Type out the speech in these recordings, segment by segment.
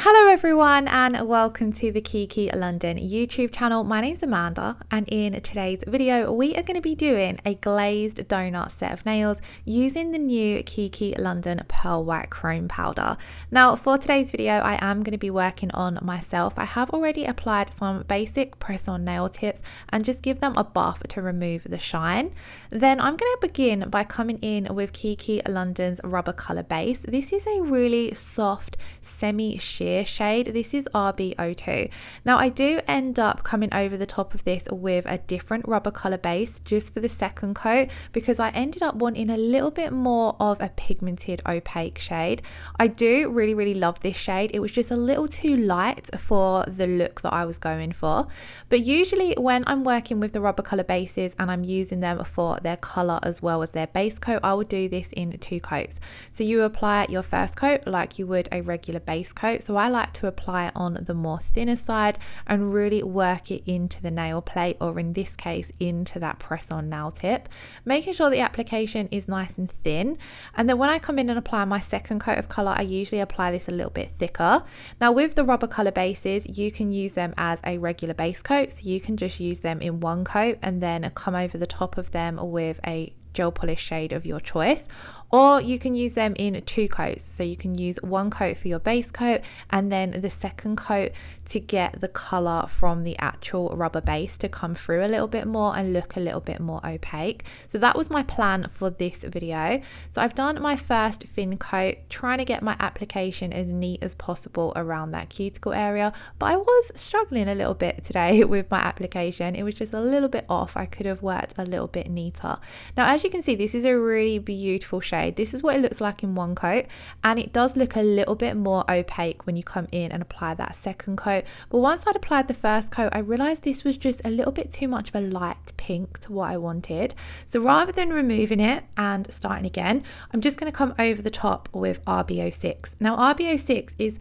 Hello everyone and welcome to the Kiki London YouTube channel. My name is Amanda and in today's video we are going to be doing a glazed donut set of nails using the new Kiki London Pearl White Chrome Powder. Now for today's video I am going to be working on myself. I have already applied some basic press-on nail tips and just give them a buff to remove the shine. Then I'm going to begin by coming in with Kiki London's Rubber Colour Base. This is a really soft semi-sheer shade. This is RB02. Now I do end up coming over the top of this with a different rubber color base just for the second coat because I ended up wanting a little bit more of a pigmented opaque shade. I do really love this shade. It was just a little too light for the look that I was going for, but usually when I'm working with the rubber color bases and I'm using them for their color as well as their base coat, I will do this in two coats. So you apply your first coat like you would a regular base coat. So I like to apply it on the more thinner side and really work it into the nail plate, or in this case into that press-on nail tip, making sure the application is nice and thin. And then when I come in and apply my second coat of color, I usually apply this a little bit thicker. Now with the rubber color bases, you can use them as a regular base coat, so you can just use them in one coat and then come over the top of them with a gel polish shade of your choice, or you can use them in two coats. So you can use one coat for your base coat and then the second coat to get the color from the actual rubber base to come through a little bit more and look a little bit more opaque. So that was my plan for this video. So I've done my first thin coat, trying to get my application as neat as possible around that cuticle area, but I was struggling a little bit today with my application. It was just a little bit off. I could have worked a little bit neater. Now as you can see, this is a really beautiful shade. This is what it looks like in one coat, and it does look a little bit more opaque when you come in and apply that second coat. But once I'd applied the first coat, I realized this was just a little bit too much of a light pink to what I wanted. So rather than removing it and starting again, I'm just going to come over the top with RB06. Now RB06 is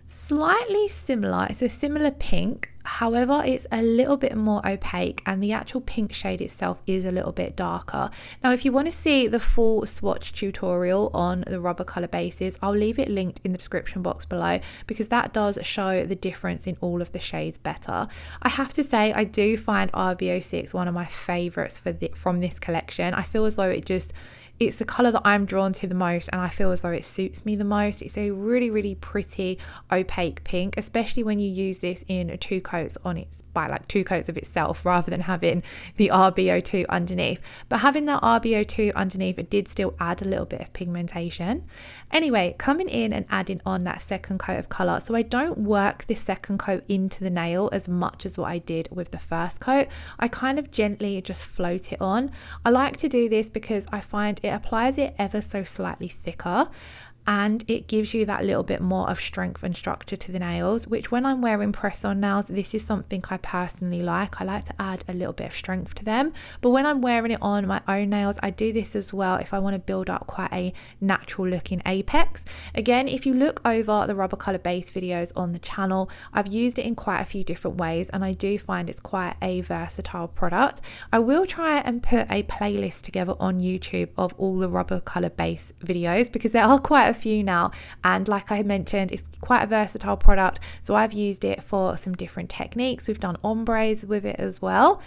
slightly similar. It's a similar pink, however it's a little bit more opaque and the actual pink shade itself is a little bit darker. Now if you want to see the full swatch tutorial on the rubber color bases, I'll leave it linked in the description box below because that does show the difference in all of the shades better. I have to say I do find RB06 one of my favorites from this collection. I feel as though it's the color that I'm drawn to the most, and I feel as though it suits me the most. It's a really pretty opaque pink, especially when you use this in two coats on its by like two coats of itself rather than having the RB02 underneath. But having that RB02 underneath, it did still add a little bit of pigmentation. Anyway, coming in and adding on that second coat of color. So I don't work this second coat into the nail as much as what I did with the first coat. I kind of gently just float it on. I like to do this because I find it applies it ever so slightly thicker, and it gives you that little bit more of strength and structure to the nails, which when I'm wearing press-on nails, this is something I personally like. I like to add a little bit of strength to them, but when I'm wearing it on my own nails, I do this as well if I want to build up quite a natural looking apex. Again, if you look over the rubber color base videos on the channel, I've used it in quite a few different ways and I do find it's quite a versatile product. I will try and put a playlist together on YouTube of all the rubber color base videos because there are quite a few now, and like I mentioned, it's quite a versatile product, so I've used it for some different techniques. We've done ombres with it as well.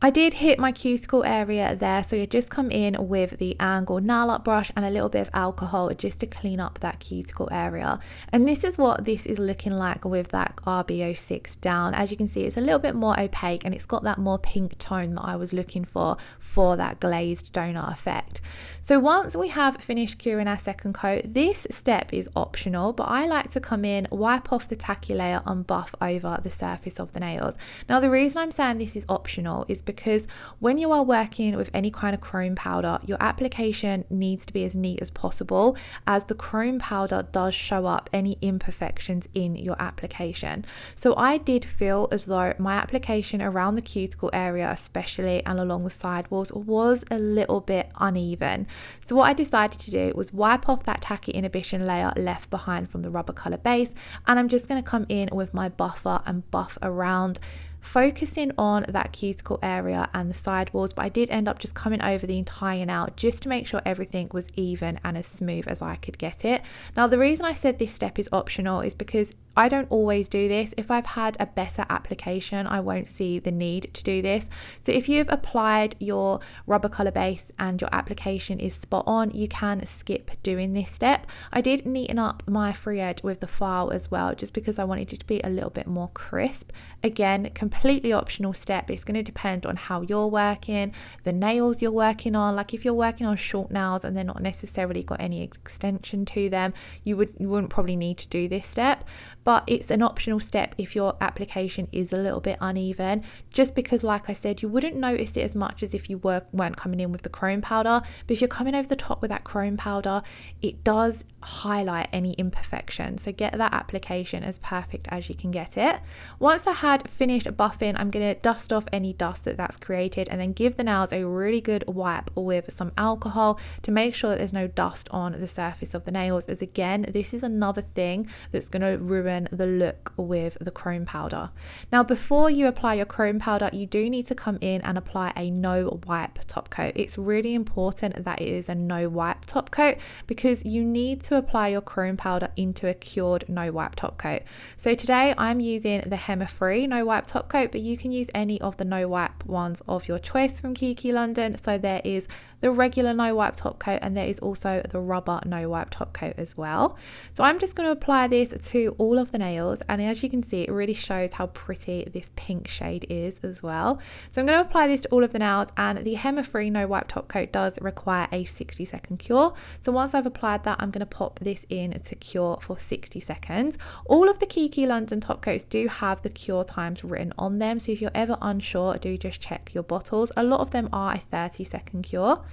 I did hit my cuticle area there, so you just come in with the angled nail art brush and a little bit of alcohol just to clean up that cuticle area. And this is what this is looking like with that RB06 down. As you can see, it's a little bit more opaque and it's got that more pink tone that I was looking for that glazed donut effect. So once we have finished curing our second coat, this step is optional, but I like to come in, wipe off the tacky layer and buff over the surface of the nails. Now the reason I'm saying this is optional is because when you are working with any kind of chrome powder, your application needs to be as neat as possible, as the chrome powder does show up any imperfections in your application. So I did feel as though my application around the cuticle area especially and along the sidewalls was a little bit uneven. So what I decided to do was wipe off that tacky inhibition layer left behind from the rubber color base, and I'm just going to come in with my buffer and buff around focusing on that cuticle area and the sidewalls, but I did end up just coming over the entire nail just to make sure everything was even and as smooth as I could get it. Now, the reason I said this step is optional is because I don't always do this. If I've had a better application, I won't see the need to do this. So if you've applied your rubber color base and your application is spot on, you can skip doing this step. I did neaten up my free edge with the file as well, just because I wanted it to be a little bit more crisp. Again, completely optional step. It's going to depend on how you're working, the nails you're working on. Like if you're working on short nails and they're not necessarily got any extension to them, you wouldn't probably need to do this step. But it's an optional step if your application is a little bit uneven, just because, like I said, you wouldn't notice it as much as if you weren't coming in with the chrome powder. But if you're coming over the top with that chrome powder, it does highlight any imperfections. So get that application as perfect as you can get it. Once I had finished buffing, I'm going to dust off any dust that's created and then give the nails a really good wipe with some alcohol to make sure that there's no dust on the surface of the nails, as again, this is another thing that's going to ruin the look with the chrome powder. Now, before you apply your chrome powder, you do need to come in and apply a no wipe top coat. It's really important that it is a no wipe top coat because you need to apply your chrome powder into a cured no wipe top coat. So today I'm using the HEMA free no wipe top coat, but you can use any of the no wipe ones of your choice from Kiki London. So there is the regular no wipe top coat and there is also the rubber no wipe top coat as well. So I'm just going to apply this to all of the nails, and as you can see, it really shows how pretty this pink shade is as well. So I'm going to apply this to all of the nails, and the HEMA free no wipe top coat does require a 60-second cure. So once I've applied that, I'm going to pop this in to cure for 60 seconds. All of the Kiki London top coats do have the cure times written on them, so if you're ever unsure, do just check your bottles. A lot of them are a 30-second cure.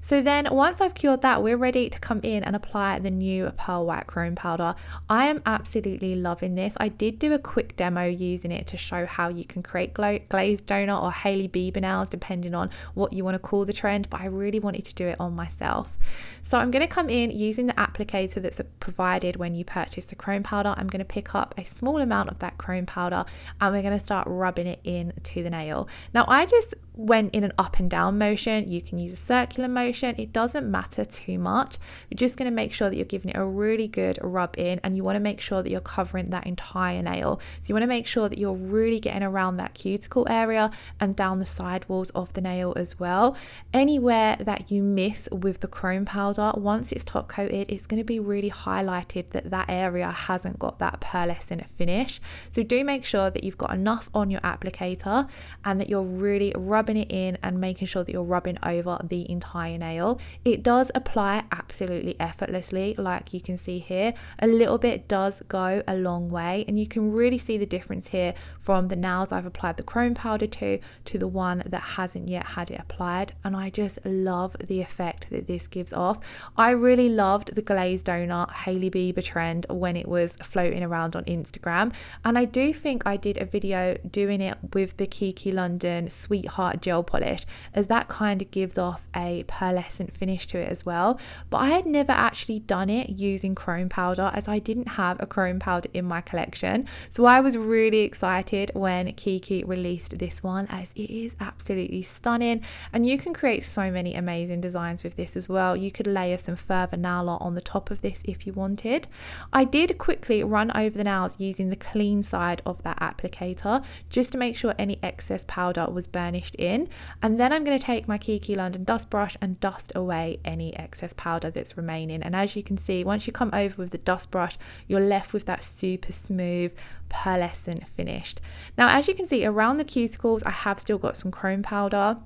So then once I've cured that, we're ready to come in and apply the new Pearl White Chrome Powder. I am absolutely loving this. I did do a quick demo using it to show how you can create glazed donut or HAILEY BEIBER nails, depending on what you want to call the trend, but I really wanted to do it on myself. So I'm going to come in using the applicator that's provided when you purchase the chrome powder. I'm going to pick up a small amount of that chrome powder and we're going to start rubbing it into the nail. Now I just went in an up and down motion. You can use a circular motion. It doesn't matter too much. You're just going to make sure that you're giving it a really good rub in, and you want to make sure that you're covering that entire nail. So you want to make sure that you're really getting around that cuticle area and down the side walls of the nail as well. Anywhere that you miss with the chrome powder, once it's top coated, it's going to be really highlighted that that area hasn't got that pearlescent finish. So do make sure that you've got enough on your applicator and that you're really rubbing it in and making sure that you're rubbing over the entire nail. It does apply absolutely effortlessly, like you can see here. A little bit does go a long way, and you can really see the difference here from the nails I've applied the chrome powder to the one that hasn't yet had it applied, and I just love the effect that this gives off. I really loved the glazed donut HAILEY BEIBER trend when it was floating around on Instagram, and I do think I did a video doing it with the Kiki London Sweetheart gel polish, as that kind of gives off a pearlescent finish to it as well. But I had never actually done it using chrome powder, as I didn't have a chrome powder in my collection. So I was really excited when Kiki released this one, as it is absolutely stunning, and you can create so many amazing designs with this as well. You could layer some further nail art on the top of this if you wanted. I did quickly run over the nails using the clean side of that applicator just to make sure any excess powder was burnished in, and then I'm going to take my Kiki London dust brush and dust away any excess powder that's remaining. And as you can see, once you come over with the dust brush, you're left with that super smooth pearlescent finished. Now as you can see around the cuticles, I have still got some chrome powder.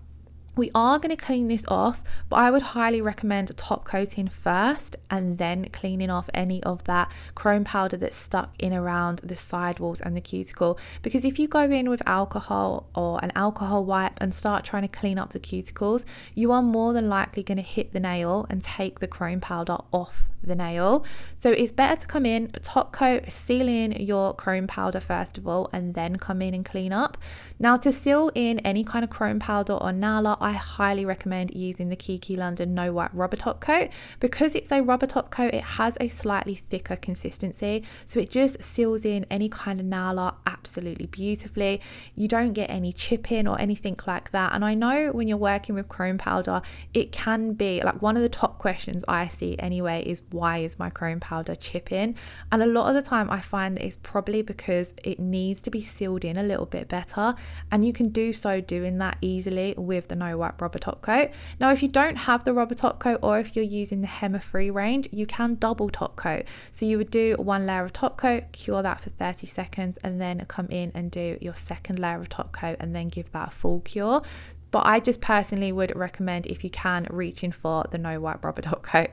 We are going to clean this off, but I would highly recommend top coating first and then cleaning off any of that chrome powder that's stuck in around the sidewalls and the cuticle, because if you go in with alcohol or an alcohol wipe and start trying to clean up the cuticles, you are more than likely going to hit the nail and take the chrome powder off the nail. So it's better to come in, top coat, seal in your chrome powder first of all, and then come in and clean up. Now to seal in any kind of chrome powder or nail art, I highly recommend using the Kiki London No Wipe Rubber Top Coat. Because it's a rubber top coat, it has a slightly thicker consistency, so it just seals in any kind of nail art absolutely beautifully. You don't get any chipping or anything like that. And I know when you're working with chrome powder, it can be like one of the top questions I see anyway is, why is my chrome powder chipping? And a lot of the time I find that it's probably because it needs to be sealed in a little bit better, and you can do so doing that easily with the No Wipe Rubber Top Coat. Now if you don't have the rubber top coat, or if you're using the HEMA free range, you can double top coat. So you would do one layer of top coat, cure that for 30 seconds, and then come in and do your second layer of top coat and then give that a full cure. But I just personally would recommend, if you can, reaching for the No Wipe Rubber Top Coat.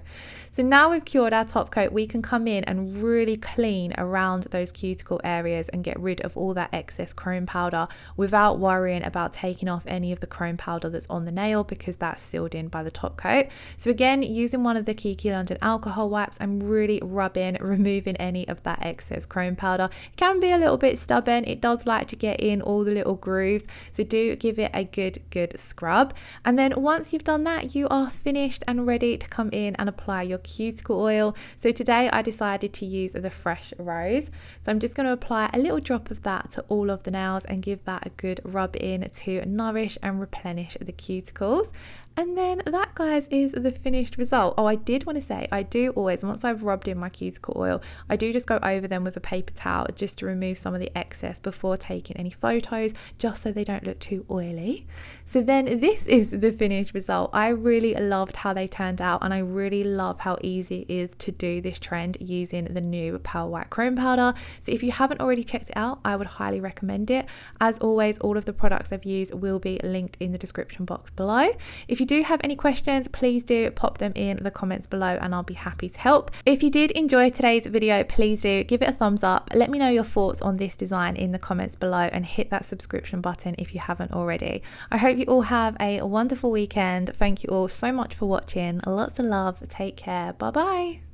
So now we've cured our top coat, we can come in and really clean around those cuticle areas and get rid of all that excess chrome powder without worrying about taking off any of the chrome powder that's on the nail, because that's sealed in by the top coat. So again, using one of the Kiki London alcohol wipes, I'm really rubbing, removing any of that excess chrome powder. It can be a little bit stubborn, it does like to get in all the little grooves, so do give it a good scrub. And then once you've done that, you are finished and ready to come in and apply your cuticle oil. So today I decided to use the Fresh Rose, so I'm just going to apply a little drop of that to all of the nails and give that a good rub in to nourish and replenish the cuticles. And then that, guys, is the finished result. Oh, I did want to say, I do always, once I've rubbed in my cuticle oil, I do just go over them with a paper towel just to remove some of the excess before taking any photos, just so they don't look too oily. So then this is the finished result. I really loved how they turned out, and I really love how easy it is to do this trend using the new Pearl White Chrome Powder. So if you haven't already checked it out, I would highly recommend it. As always, all of the products I've used will be linked in the description box below. If you do have any questions, please do pop them in the comments below and I'll be happy to help. If you did enjoy today's video, please do give it a thumbs up. Let me know your thoughts on this design in the comments below, and hit that subscription button if you haven't already. I hope you all have a wonderful weekend. Thank you all so much for watching. Lots of love. Take care. Bye bye.